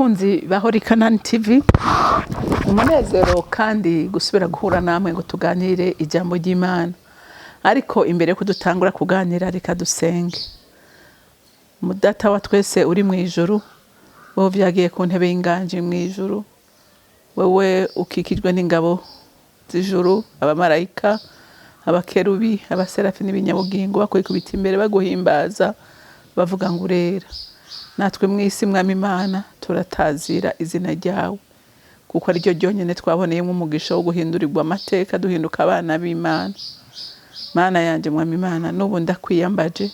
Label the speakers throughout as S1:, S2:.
S1: bakunzi bahora Kanani TV, umunezero kandi gusubira guhura namwe ngo tuganire ijambo ry'Imana. Ariko imbere ko dutangura kuganira reka dusenge. Mudata wa twese uri mu ijuru, wowe vyagiye ku ntebe y'inganje mu ijuru, wewe ukikijwe n'ingabo z'ijuru, abamarayika, abakerubi, abaserafi n'ibinyabugingo bakwikubita imbere baguhimbaza bavuga ngo urera. Natwe mwisi mwami Imana turatazira izina ryawe, kuko ari ryo ryonyene twaboneyemo umugisha wo guhindurirwa amateka duhinduka abana b'Imana. Mana yanje mwami Imana, n'ubu ndakwiyambaje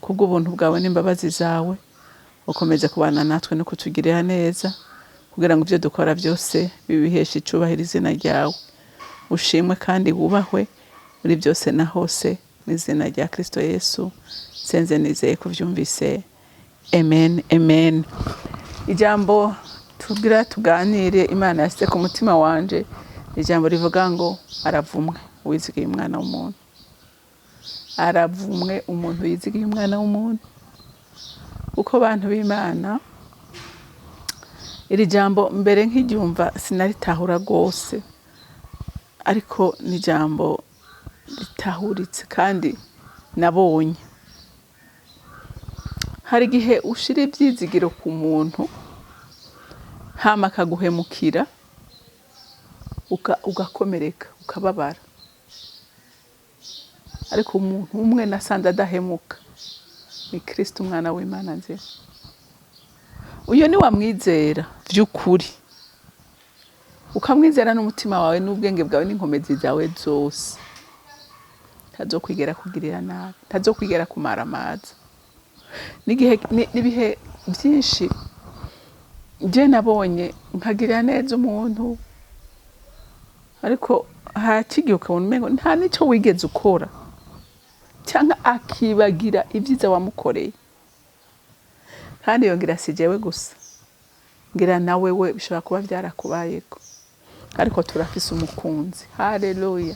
S1: kubw'ubuntu bwawe n'imbabazi zawe, ukomeze kubana natwe no kutugirira neza, kugira ngo ivyo dukora byose bibiheshe icubahiro izina ryawe. Ushimwe kandi wubahwe muri byose na hose, mu izina rya Kristo Yesu senze nizeye kuvyumvise. Amen, amen. Ijambo tugira tuganire Imana yashyize ku mutima wanje, ijambo rivuga ngo aravumwe uwizigiye umwana w'umuntu. Aravumwe umuntu yizigiye umwana w'umuntu. Uko bantu b'Imana, iri jambo mbere nk'iryumva sinaritahura rwose, ariko ni jambo ritahuritse kandi nabonye. Hari igihe ushira ivyizigiro ku muntu hama akaguhemukira ugakomereka ukababara, ariko umuntu umwe nasanze adahemuka ni Kristo umwana w'Imana nzira. Uyo ni wamwizera vy'ukuri, ukamwizera n'umutima wawe n'ubwenge bwawe n'inkomezi zawe zose, ntazokwigera kugirira nabi, ntazokwigera kumara amazi. N'ibihe byinshi je nabonye nkagirira neza umuntu, ariko hakigiye ukabona umengo nta nico wigeze ukora, cyangwa akibagira ibyiza wamukoreye. Kandi yongira si jewe gusa, ngira nawe we bishobora kuba byarakubayeko. Ariko turafise umukunzi, haleluya,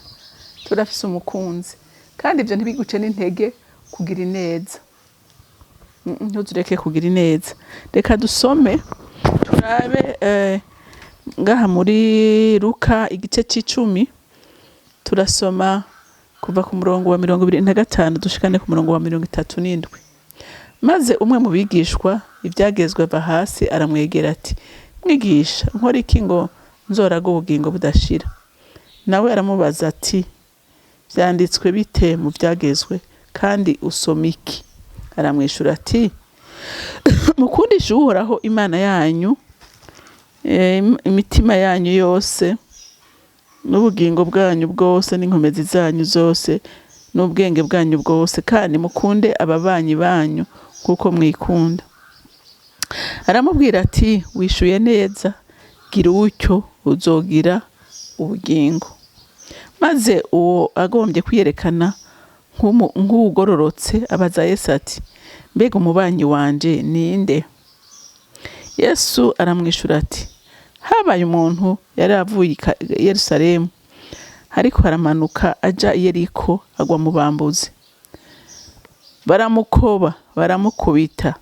S1: turafise umukunzi, kandi ibyo ntibiguce n'intege kugira ineza. Ntuzureke kugira ineza. Reka dusome turabe ngaha muri Luka igice c'10, turasoma kuva ku murongo wa 25 dushikane ku murongo wa 37. Maze umwe mu bigishwa ibyagezwe ava hasi aramwegera ati, mwigisha, nkora iki ngo nzoraga ubugingo budashira? Nawe aramubaza ati, vyanditswe bite mu byagezwe, kandi usoma iki? Aramwishura ati, mukundishe Uhoraho Imana yanyu imitima yanyu yose, n'ubugingo bwanyu bwose, n'inkomezi zanyu zose, n'ubwenge bwanyu bwose, kandi mukunde ababanyi banyu kuko mwikunda. Aramubwira ati, wishuye neza, gira utyo uzogira ubugingo. Maze uwo agombye kwiyerekana nk'ugororotse abaza Yesu ati, mbega umubanyi wanje ninde? Yesu aramwishura ati, habaye umuntu yari avuye i Yerusalemu, ariko aramanuka aja i Yeriko, agwa mu bambuzi. Baramukoba, baramukubita,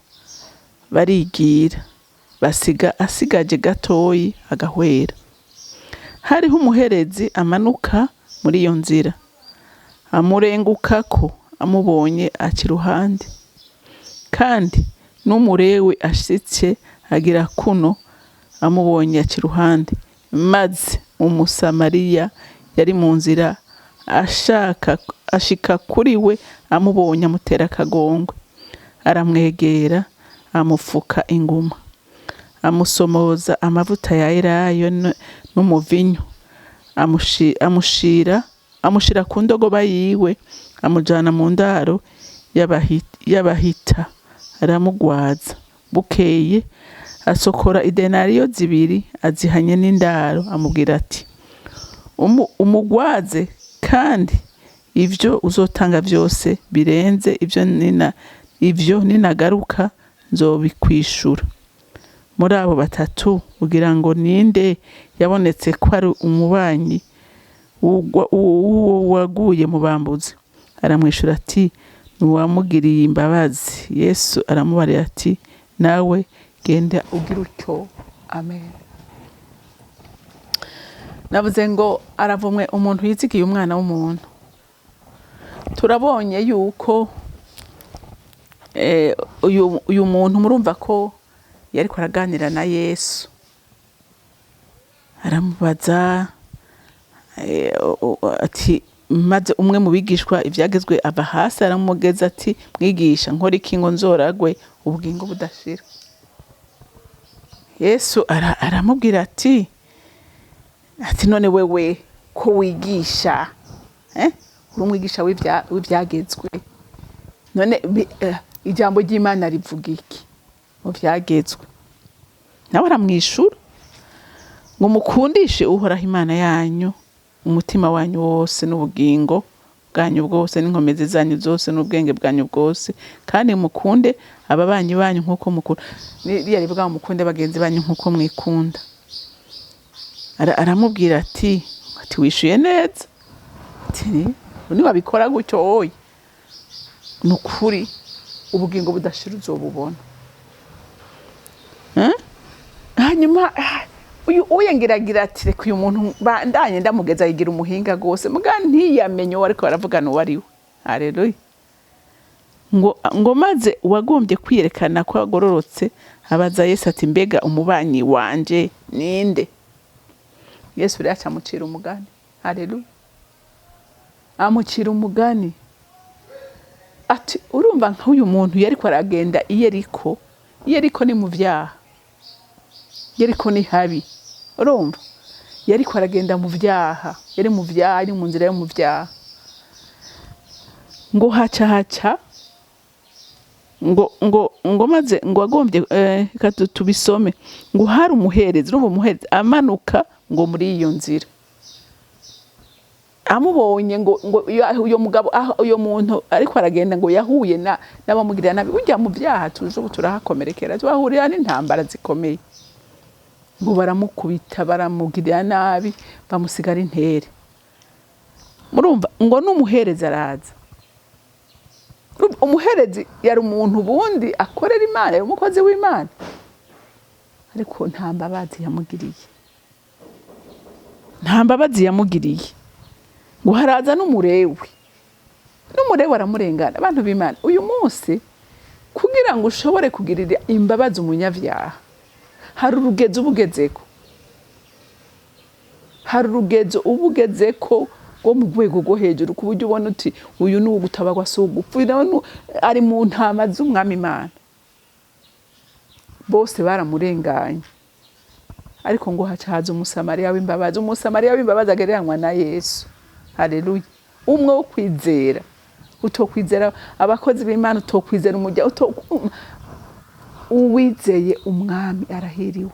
S1: barigira, asigaje gatoyi agahwera. Hariho umuherezi amanuka muri iyo nzira, amurengukako amubonye aca iruhande. Kandi n'umurewe ashitse agira kuno amubonye aca iruhande. Maze umusamariya yari mu nzira ashika kuri we, amubonye amutera akagongwe, aramwegera amufuka inguma, amusomoza amavuta ya elayo n'umuvinyu, amushira ku ndogoba yiwe, amujana mu ndaro y'abahita, aramugwaza. Bukeye asokora idenariyo 2 azihanye n'indaro, amubwira ati, umugwaze, kandi ivyo uzotanga byose birenze ivyo ninagaruka nzobikwishura. Muri abo batatu ugira ngo ninde yabonetse ko ari umubanyi waguye mu bambuzi? Aramwishura ati, nuwamugiriye imbabazi. Yesu aramubarira ati, nawe genda ugira utyo amen. Navuze ngo aravumwe umuntu yizigiye umwana w'umuntu. Turabonye yuko uyu muntu murumva ko yariko araganira na Yesu, aramubaza ati maze umwe mu bigishwa ivyagezwe ava hasi aramugeza ati mwigisha nkora iki ngo nzoragwe ubugingo budashira. Yesu aramubwira ati none wewe ko wigisha uri umwigisha w'ivyagezwe, none ijambo ry'Imana rivuga iki mu vyagezwe? Nawe aramwishura ngo mukundishe uhoraho Imana yanyu umutima wanyu wose n'ubugingo bwanyu bwose n'inkomezi zanyu zose n'ubwenge bwanyu bwose, kandi mukunde ababanyi banyu nk'uko mukunda. Riya rivuga ngo mukunde bagenzi banyu nk'uko mwikunda. Aramubwira ati wishuye neza, ni wabikora gutyo oya nukuri ubugingo budashira uzobubona. Hanyuma uyu uyengeragira ati reka uyu muntu bandanye ndamugeza yigira umuhinga gose muga ntiyamenye uwo ariko baravugana uwo ari we. Haleluya. Ngo maze uwagombye kwiyerekana ko agororotse abaza Yesu ati mbega umubanyi wanje ninde? Yesu rero acamucira umugani. Haleluya. Amucira umugani ati urumva nk'uyu muntu yariko aragenda Yeriko ni mu vyaha, Yeriko ni habi. Urumva yariko aragenda mu vyaha, yari mu vyaha, ari mu nzira yo mu vyaha. Ngo haca ngo maze ngo agombye tubisome ngo hari umuherezi, urumva umuherezi amanuka ngo muri iyo nzira amubonye ngo uyo mugabo uyo muntu ariko aragenda ngo yahuye n'abamugirira nabi. Ujya mu vyaha turahakomerekera, tubahurira n'intambara zikomeye, ngo baramukubita baramugirira nabi bamusigara intere. Murumva ngo n'umuherezi araza. Umuherezi yari umuntu bundi akorera Imana, yari umukozi w'Imana, ariko nta mbabazi yamugiriye. Ngo haraza n'umurewe aramurengana. Abantu b'Imana uyu munsi kugira ngo ushobore kugirira imbabazi umunyavyaha hari urugezo ubugezeko ngo mu rwego rwo hejuru ku buryo ubona uti uyu ni ugutabagwa so gupfira ari mu ntama z'umwami Imana. Bose baramurenganye, ariko ngo hacaza umusamariya w'imbabazi agereranywa na Yesu. Haleluya. Umwe wo kwizera, utokwizera abakozi b'Imana, utokwizera umujya uwizeye umwami arahiriwe.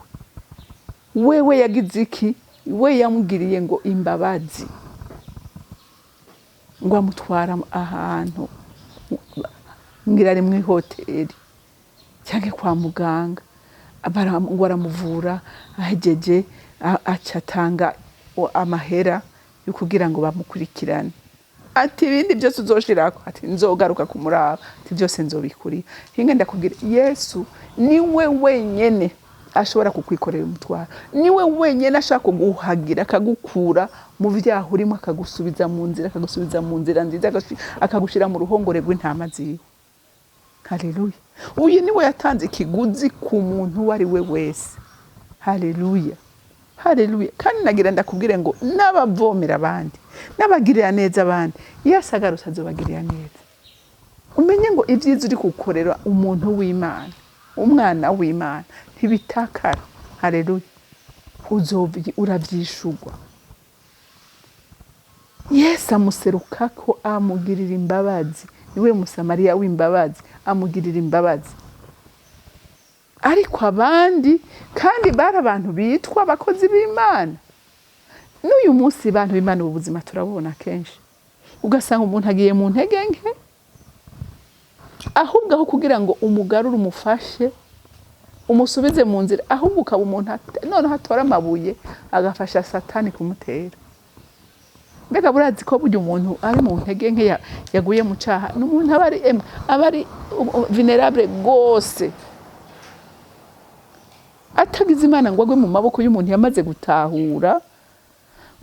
S1: Wewe yagize iki? We yamugiriye ngo imbabazi, ngo amutwara ahantu ngira ari mu hoteli cyangwa kwa muganga, ngo aramuvura ahejeje acatanga amahera yo kugira ngo bamukurikirane. Ati ibindi byose uzoshirako, ati nzogaruka kumuraba, ati byose nzobikuri. Hinga ndakubwira Yesu niwe wenyene ashobora kukwikorera umutwaro, niwe wenyene ashaka kuguhagira akagukura mu vyaha urimo akagusubiza mu nzira nziza akagushira mu ruhongore rw'intama ziwe. Haleluya. Uyu niwe yatanze ikiguzi ku muntu wari we wese. Haleluya. Haleluya. Kandi nagira ndakubwire ngo n'abavomera abandi, n'abagirira neza abandi, Yesu agarutse azobagirira neza. Umenye ngo ivyiza uri kukorera umuntu w'Imana, umwana w'Imana ntibitakara. Haleluya. Uravyishurwa. Yesu amuserukako amugirira imbabazi. Niwe musamariya w'imbabazi amugirira imbabazi. Ariko abandi kandi bari abantu bitwa abakozi b'Imana. N'uyu munsi abantu b'Imana ubuzima turabona kenshi, ugasanga umuntu agiye mu ntege nke, ahubwo aho kugira ngo umugarure umufashe umusubize mu nzira, ahubwo ukaba umuntu none hatora amabuye agafasha Satani kumutera. Mbega burazi ko burya umuntu ari mu ntege nke yaguye mu caha n'umuntu abari vulnerable gose, umukozi w'Imana ngo agwe mu maboko y'umuntu yamaze gutahura,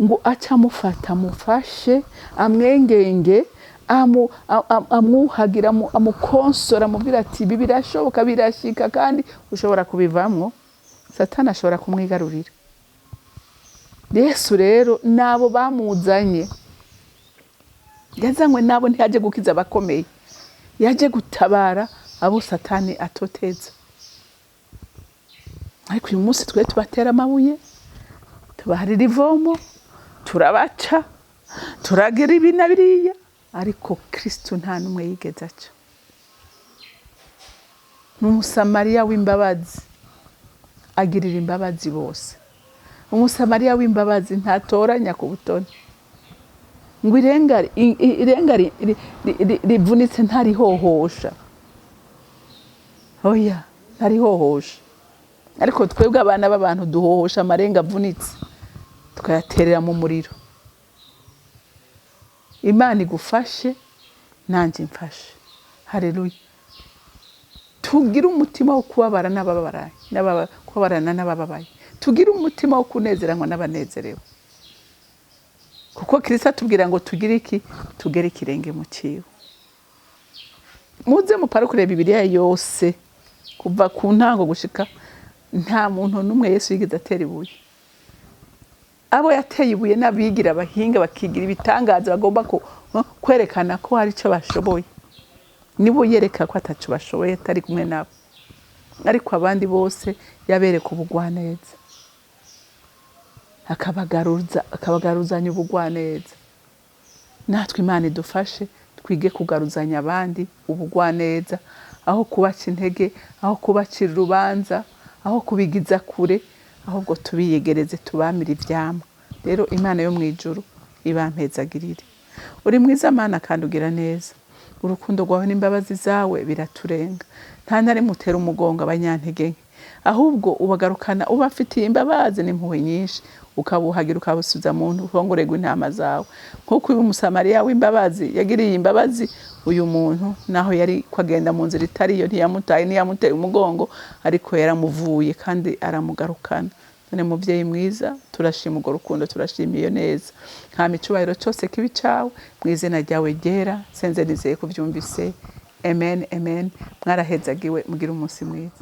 S1: ngo aca amufata amufashe amwengenge amwuhagira amukonsora amubwira ati ibi birashoboka birashika kandi ushobora kubivamwo. Satani ashobora kumwigarurira. Yesu rero nabo bamuzanye, yazanywe nabo ntiyaje gukiza abakomeye, yaje gutabara abo Satani atoteza. Ariko uyu munsi twe tubatera amabuye, tubaharira ivomo, turabaca, turagira ibi na biriya, ariko Kristo nta numwe yigeze aca. N'umusamariya w'imbabazi agirira imbabazi bose. Umusamariya w'imbabazi ntatoranya ku butoni. Ngo irenga rivunitse ntarihohosha. Oya, ntarihohosha. Ariko twebwe abana b'abantu duhohosha amarenga avunitse tukayaterera mu muriro. Imana igufashe nanjye mfashe. Haleluya. Tugira umutima wo kubabarana n'abababaye. Tugira umutima wo kunezeranywa n'abanezerewe. Kuko Kristo atubwira ngo tugire iki? Tugere ikirenge mu ciwe. Muze muparukure Bibiliya yose kuva ku ntango gushika, nta muntu numwe Yesu yigeze atera ibuye. Abo yateye ibuye n'abigira abahinga bakigira ibitangaza bagomba kwerekana ko hari icyo bashoboye. Nibo yereka ko atacu bashoboye atari kumwe nabo. Ariko abandi bose yabereka ubugwaneza, akabagaruzanya ubugwaneza. Natwe Imana idufashe twige kugaruzanya abandi ubugwaneza, aho kubaca intege, aho kubacira urubanza, aho kubigiza kure, ahubwo tubiyegereze tubamira ivyamwa. Rero Imana yo mwijuru ibampezagirire. Uri mwiza Mana kandi ugira neza. Urukundo rwawe n'imbabazi zawe biraturenga. Nta ntare mutera umugongo abanyantege nke, ahubwo ubagarukana ubafitiye imbabazi n'impuhwe nyinshi, ukabuhagira ukabusubiza mu ruhongore rw'intama zawe. Nk'uko uyu musamariya w'imbabazi yagiriye imbabazi uyu muntu, naho yari kwagenda mu nzira itariyo, ntiyamuteye umugongo, ariko yaramuvuye kandi aramugarukana. None muvyeyi mwiza, turashima urwo rukundo, turashimiye neza. Hama icubahiro cyose kibi cawe, mu izina ryawe ryera, senze nizeye kuvyumvise. Amen, amen. Mwarahezagiwe, mugira umunsi mwiza.